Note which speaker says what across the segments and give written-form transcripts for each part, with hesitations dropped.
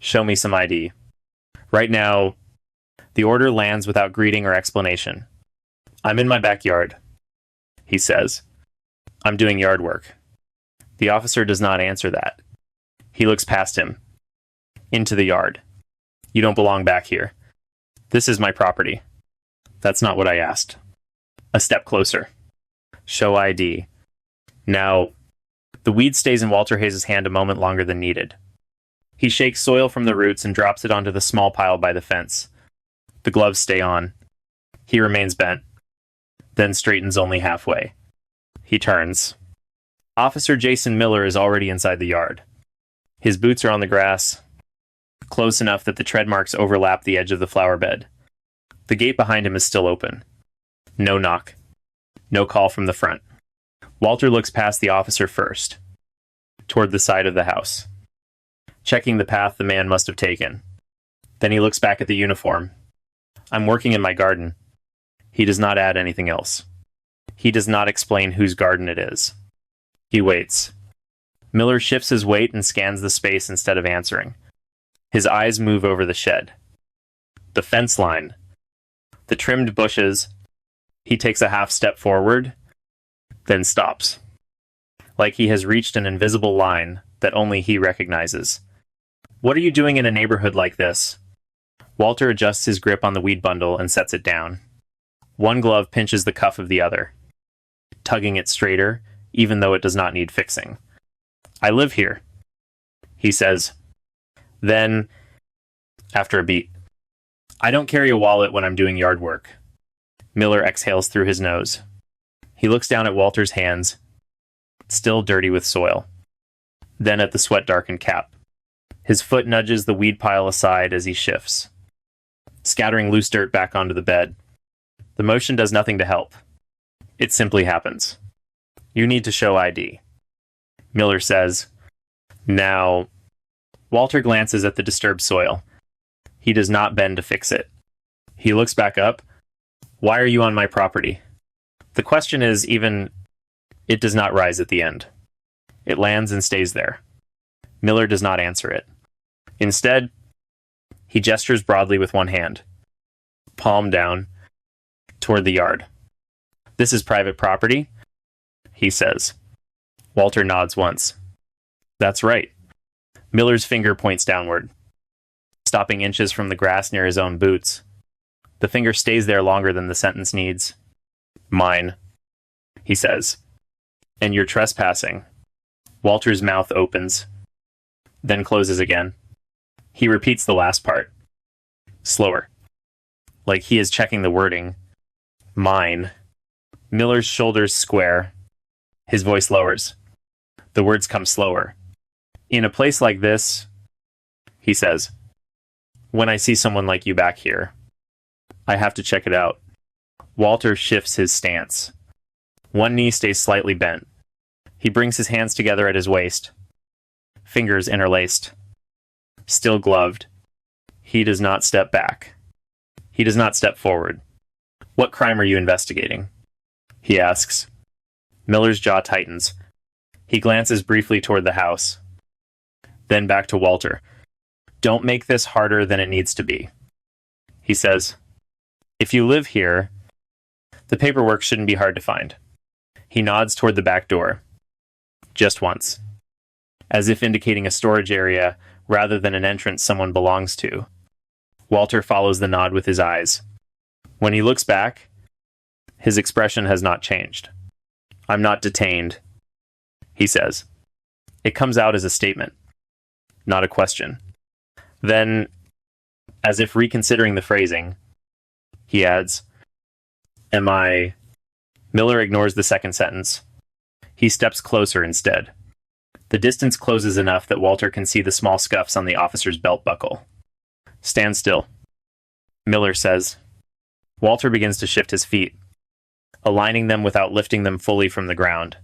Speaker 1: Show me some ID. Right now, the order lands without greeting or explanation. I'm in my backyard, he says. I'm doing yard work. The officer does not answer that. He looks past him. Into the yard. You don't belong back here. This is my property. That's not what I asked. A step closer. Show ID. Now, the weed stays in Walter Hayes' hand a moment longer than needed. He shakes soil from the roots and drops it onto the small pile by the fence. The gloves stay on. He remains bent, then straightens only halfway. He turns. Officer Jason Miller is already inside the yard. His boots are on the grass, close enough that the tread marks overlap the edge of the flower bed. The gate behind him is still open. No knock. No call from the front. Walter looks past the officer first, toward the side of the house, checking the path the man must have taken. Then he looks back at the uniform. I'm working in my garden. He does not add anything else. He does not explain whose garden it is. He waits. Miller shifts his weight and scans the space instead of answering. His eyes move over the shed. The fence line. The trimmed bushes. He takes a half step forward, then stops. Like he has reached an invisible line that only he recognizes. What are you doing in a neighborhood like this? Walter adjusts his grip on the weed bundle and sets it down. One glove pinches the cuff of the other, tugging it straighter, even though it does not need fixing. I live here, he says. Then, after a beat, I don't carry a wallet when I'm doing yard work. Miller exhales through his nose. He looks down at Walter's hands, still dirty with soil. Then at the sweat-darkened cap. His foot nudges the weed pile aside as he shifts, scattering loose dirt back onto the bed. The motion does nothing to help. It simply happens. You need to show ID. Miller says. Now, Walter glances at the disturbed soil. He does not bend to fix it. He looks back up. Why are you on my property? The question is it does not rise at the end. It lands and stays there. Miller does not answer it. Instead, he gestures broadly with one hand, palm down, toward the yard. This is private property, he says. Walter nods once. That's right. Miller's finger points downward, stopping inches from the grass near his own boots. The finger stays there longer than the sentence needs. Mine, he says. And you're trespassing. Walter's mouth opens, then closes again. He repeats the last part, slower, like he is checking the wording. Mine. Miller's shoulders square. His voice lowers. The words come slower. In a place like this, he says, when I see someone like you back here, I have to check it out. Walter shifts his stance. One knee stays slightly bent. He brings his hands together at his waist, fingers interlaced, still gloved. He does not step back. He does not step forward. What crime are you investigating? He asks. Miller's jaw tightens. He glances briefly toward the house, then back to Walter. Don't make this harder than it needs to be, he says. If you live here, the paperwork shouldn't be hard to find. He nods toward the back door. Just once, as if indicating a storage area rather than an entrance someone belongs to. Walter follows the nod with his eyes. When he looks back, his expression has not changed. I'm not detained, he says. It comes out as a statement, not a question. Then, as if reconsidering the phrasing, he adds, Am I... Miller ignores the second sentence. He steps closer instead. The distance closes enough that Walter can see the small scuffs on the officer's belt buckle. Stand still, Miller says. Walter begins to shift his feet, aligning them without lifting them fully from the ground.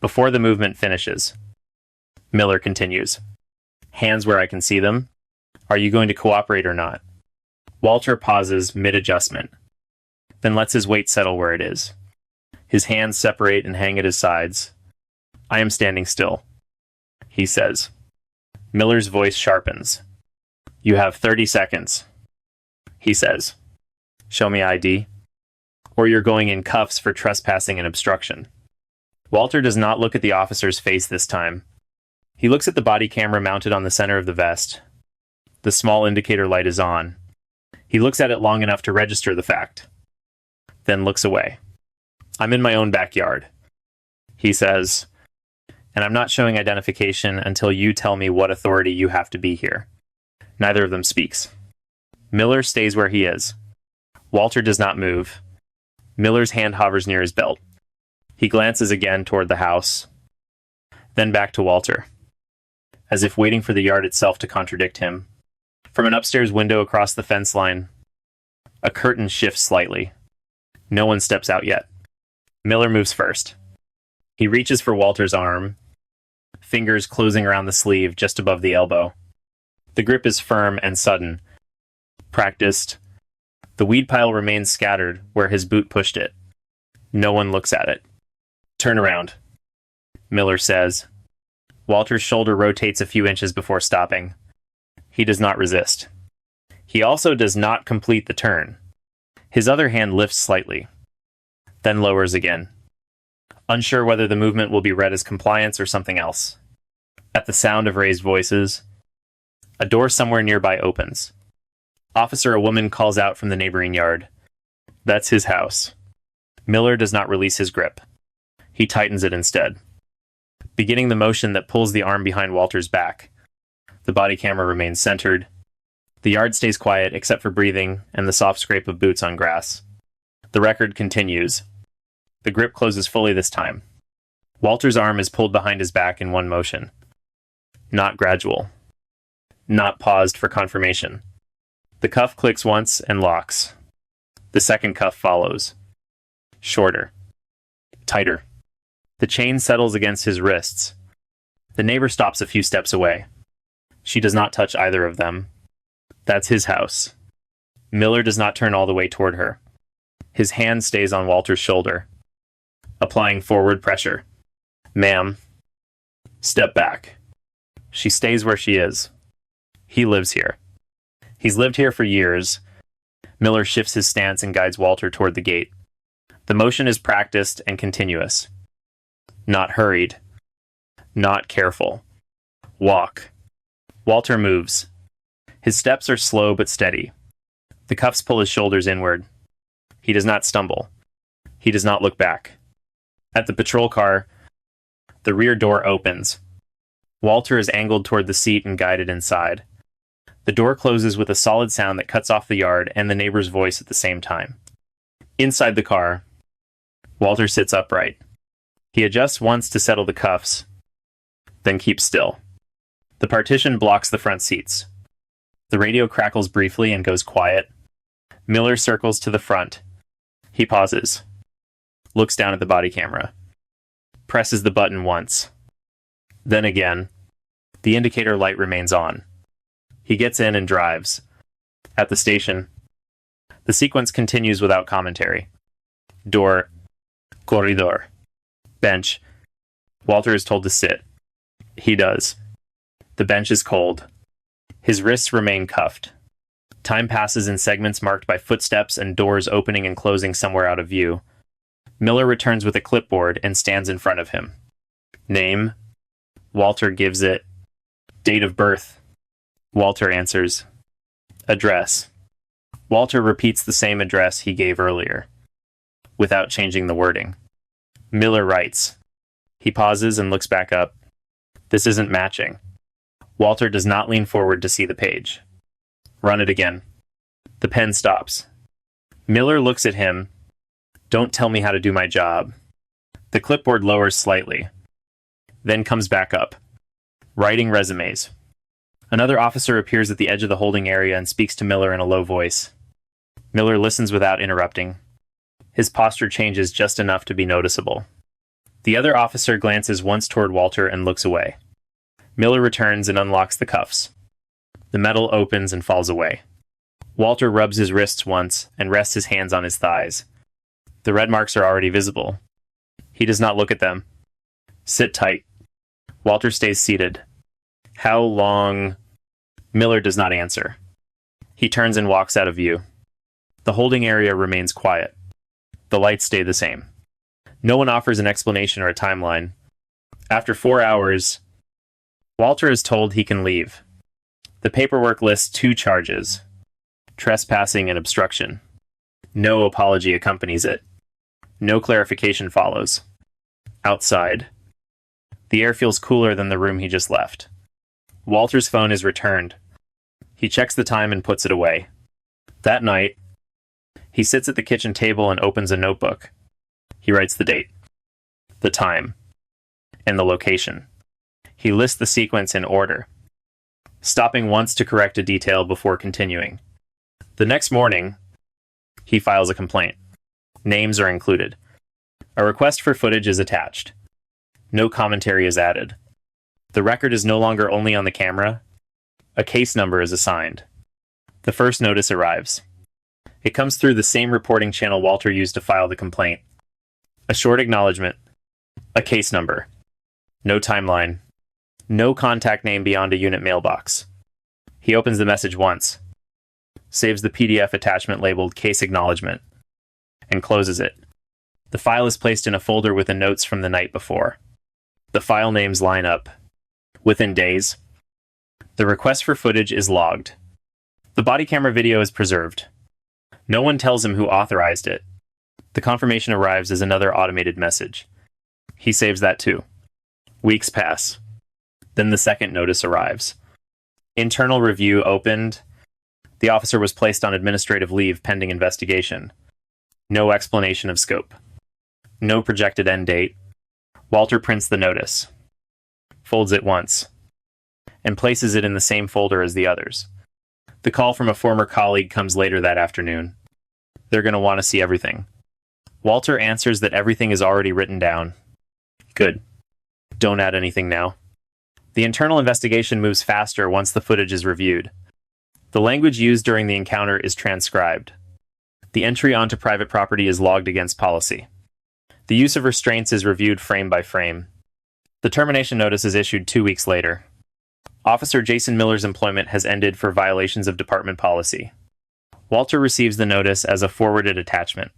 Speaker 1: Before the movement finishes, Miller continues. Hands where I can see them. Are you going to cooperate or not? Walter pauses mid-adjustment, then lets his weight settle where it is. His hands separate and hang at his sides. I am standing still, he says. Miller's voice sharpens. You have 30 seconds, he says. Show me ID, or you're going in cuffs for trespassing and obstruction. Walter does not look at the officer's face this time. He looks at the body camera mounted on the center of the vest. The small indicator light is on. He looks at it long enough to register the fact, then looks away. I'm in my own backyard, he says, and I'm not showing identification until you tell me what authority you have to be here. Neither of them speaks. Miller stays where he is. Walter does not move. Miller's hand hovers near his belt. He glances again toward the house, then back to Walter, as if waiting for the yard itself to contradict him. From an upstairs window across the fence line, a curtain shifts slightly. No one steps out yet. Miller moves first. He reaches for Walter's arm, fingers closing around the sleeve just above the elbow. The grip is firm and sudden, practiced. The weed pile remains scattered where his boot pushed it. No one looks at it. Turn around, Miller says. Walter's shoulder rotates a few inches before stopping. He does not resist. He also does not complete the turn. His other hand lifts slightly, then lowers again, unsure whether the movement will be read as compliance or something else. At the sound of raised voices, a door somewhere nearby opens. Officer, a woman calls out from the neighboring yard. That's his house. Miller does not release his grip. He tightens it instead, beginning the motion that pulls the arm behind Walter's back. The body camera remains centered. The yard stays quiet except for breathing and the soft scrape of boots on grass. The record continues. The grip closes fully this time. Walter's arm is pulled behind his back in one motion. Not gradual. Not paused for confirmation. The cuff clicks once and locks. The second cuff follows. Shorter. Tighter. The chain settles against his wrists. The neighbor stops a few steps away. She does not touch either of them. That's his house. Miller does not turn all the way toward her. His hand stays on Walter's shoulder, applying forward pressure. Ma'am. Step back. She stays where she is. He lives here. He's lived here for years. Miller shifts his stance and guides Walter toward the gate. The motion is practiced and continuous. Not hurried. Not careful. Walk. Walter moves. His steps are slow but steady. The cuffs pull his shoulders inward. He does not stumble. He does not look back. At the patrol car, the rear door opens. Walter is angled toward the seat and guided inside. The door closes with a solid sound that cuts off the yard and the neighbor's voice at the same time. Inside the car, Walter sits upright. He adjusts once to settle the cuffs, then keeps still. The partition blocks the front seats. The radio crackles briefly and goes quiet. Miller circles to the front. He pauses, looks down at the body camera, presses the button once. Then again, the indicator light remains on. He gets in and drives. At the station, the sequence continues without commentary. Door, corridor, bench. Walter is told to sit. He does. The bench is cold. His wrists remain cuffed. Time passes in segments marked by footsteps and doors opening and closing somewhere out of view. Miller returns with a clipboard and stands in front of him. Name. Walter gives it. Date of birth. Walter answers. Address. Walter repeats the same address he gave earlier, without changing the wording. Miller writes. He pauses and looks back up. This isn't matching. Walter does not lean forward to see the page. Run it again. The pen stops. Miller looks at him. Don't tell me how to do my job. The clipboard lowers slightly, then comes back up. Writing resumes. Another officer appears at the edge of the holding area and speaks to Miller in a low voice. Miller listens without interrupting. His posture changes just enough to be noticeable. The other officer glances once toward Walter and looks away. Miller returns and unlocks the cuffs. The metal opens and falls away. Walter rubs his wrists once and rests his hands on his thighs. The red marks are already visible. He does not look at them. Sit tight. Walter stays seated. How long? Miller does not answer. He turns and walks out of view. The holding area remains quiet. The lights stay the same. No one offers an explanation or a timeline. After 4 hours, Walter is told he can leave. The paperwork lists 2 charges: trespassing and obstruction. No apology accompanies it. No clarification follows. Outside, the air feels cooler than the room he just left. Walter's phone is returned. He checks the time and puts it away. That night, he sits at the kitchen table and opens a notebook. He writes the date, the time, and the location. He lists the sequence in order, stopping once to correct a detail before continuing. The next morning, he files a complaint. Names are included. A request for footage is attached. No commentary is added. The record is no longer only on the camera. A case number is assigned. The first notice arrives. It comes through the same reporting channel Walter used to file the complaint. A short acknowledgement. A case number. No timeline. No contact name beyond a unit mailbox. He opens the message once, saves the PDF attachment labeled Case Acknowledgement, and closes it. The file is placed in a folder with the notes from the night before. The file names line up. Within days, the request for footage is logged. The body camera video is preserved. No one tells him who authorized it. The confirmation arrives as another automated message. He saves that too. Weeks pass. Then the second notice arrives. Internal review opened. The officer was placed on administrative leave pending investigation. No explanation of scope. No projected end date. Walter prints the notice, folds it once, and places it in the same folder as the others. The call from a former colleague comes later that afternoon. They're going to want to see everything. Walter answers that everything is already written down. Good. Don't add anything now. The internal investigation moves faster once the footage is reviewed. The language used during the encounter is transcribed. The entry onto private property is logged against policy. The use of restraints is reviewed frame by frame. The termination notice is issued 2 weeks later. Officer Jason Miller's employment has ended for violations of department policy. Walter receives the notice as a forwarded attachment.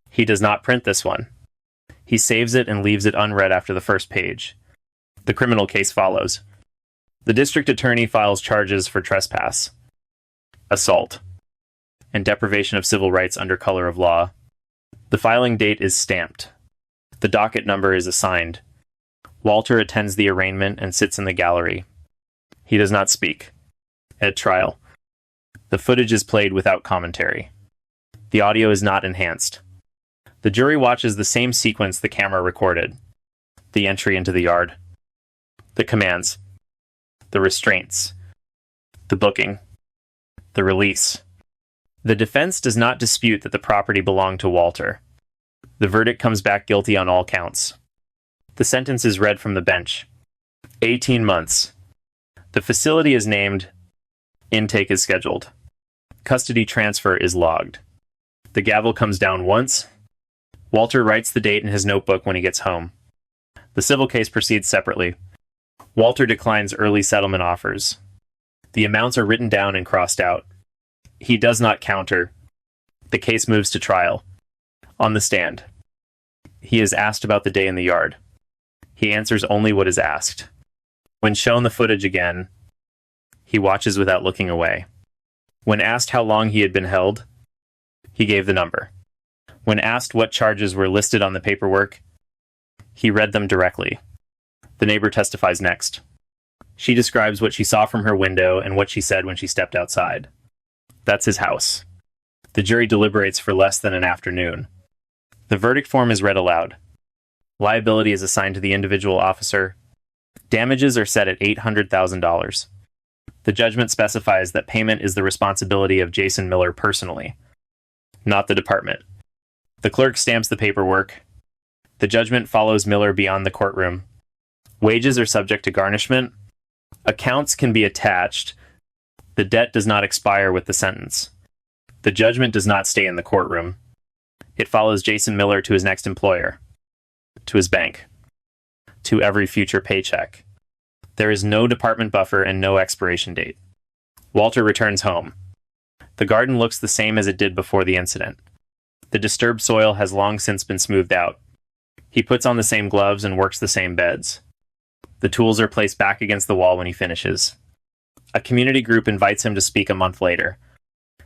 Speaker 1: He does not print this one. He saves it and leaves it unread after the first page. The criminal case follows. The district attorney files charges for trespass, assault, and deprivation of civil rights under color of law. The filing date is stamped. The docket number is assigned. Walter attends the arraignment and sits in the gallery. He does not speak. At trial, the footage is played without commentary. The audio is not enhanced. The jury watches the same sequence the camera recorded. The entry into the yard. The commands. The restraints. The booking. The release. The defense does not dispute that the property belonged to Walter. The verdict comes back guilty on all counts. The sentence is read from the bench. 18 months. The facility is named. Intake is scheduled. Custody transfer is logged. The gavel comes down once. Walter writes the date in his notebook when he gets home. The civil case proceeds separately. Walter declines early settlement offers. The amounts are written down and crossed out. He does not counter. The case moves to trial. On the stand, he is asked about the day in the yard. He answers only what is asked. When shown the footage again, he watches without looking away. When asked how long he had been held, he gave the number. When asked what charges were listed on the paperwork, he read them directly. The neighbor testifies next. She describes what she saw from her window and what she said when she stepped outside. That's his house. The jury deliberates for less than an afternoon. The verdict form is read aloud. Liability is assigned to the individual officer. Damages are set at $800,000. The judgment specifies that payment is the responsibility of Jason Miller personally, not the department. The clerk stamps the paperwork. The judgment follows Miller beyond the courtroom. Wages are subject to garnishment. Accounts can be attached. The debt does not expire with the sentence. The judgment does not stay in the courtroom. It follows Jason Miller to his next employer, to his bank, to every future paycheck. There is no department buffer and no expiration date. Walter returns home. The garden looks the same as it did before the incident. The disturbed soil has long since been smoothed out. He puts on the same gloves and works the same beds. The tools are placed back against the wall when he finishes. A community group invites him to speak a month later.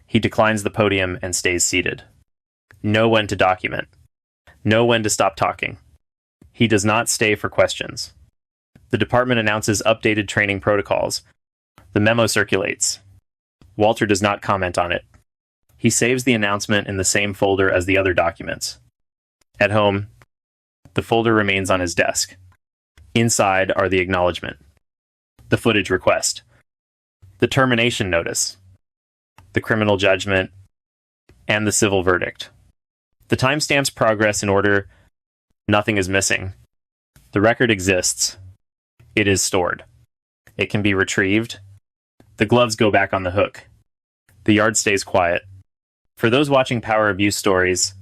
Speaker 1: He declines the podium and stays seated. Know when to document. Know when to stop talking. He does not stay for questions. The department announces updated training protocols. The memo circulates. Walter does not comment on it. He saves the announcement in the same folder as the other documents. At home, the folder remains on his desk. Inside are the acknowledgement, the footage request, the termination notice, the criminal judgment, and the civil verdict. The timestamps progress in order. Nothing is missing. The record exists. It is stored. It can be retrieved. The gloves go back on the hook. The yard stays quiet. For those watching power abuse stories,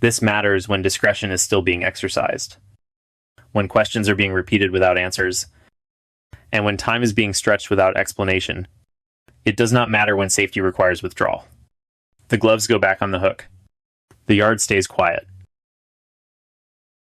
Speaker 1: this matters when discretion is still being exercised, when questions are being repeated without answers, and when time is being stretched without explanation. It does not matter when safety requires withdrawal. The gloves go back on the hook. The yard stays quiet.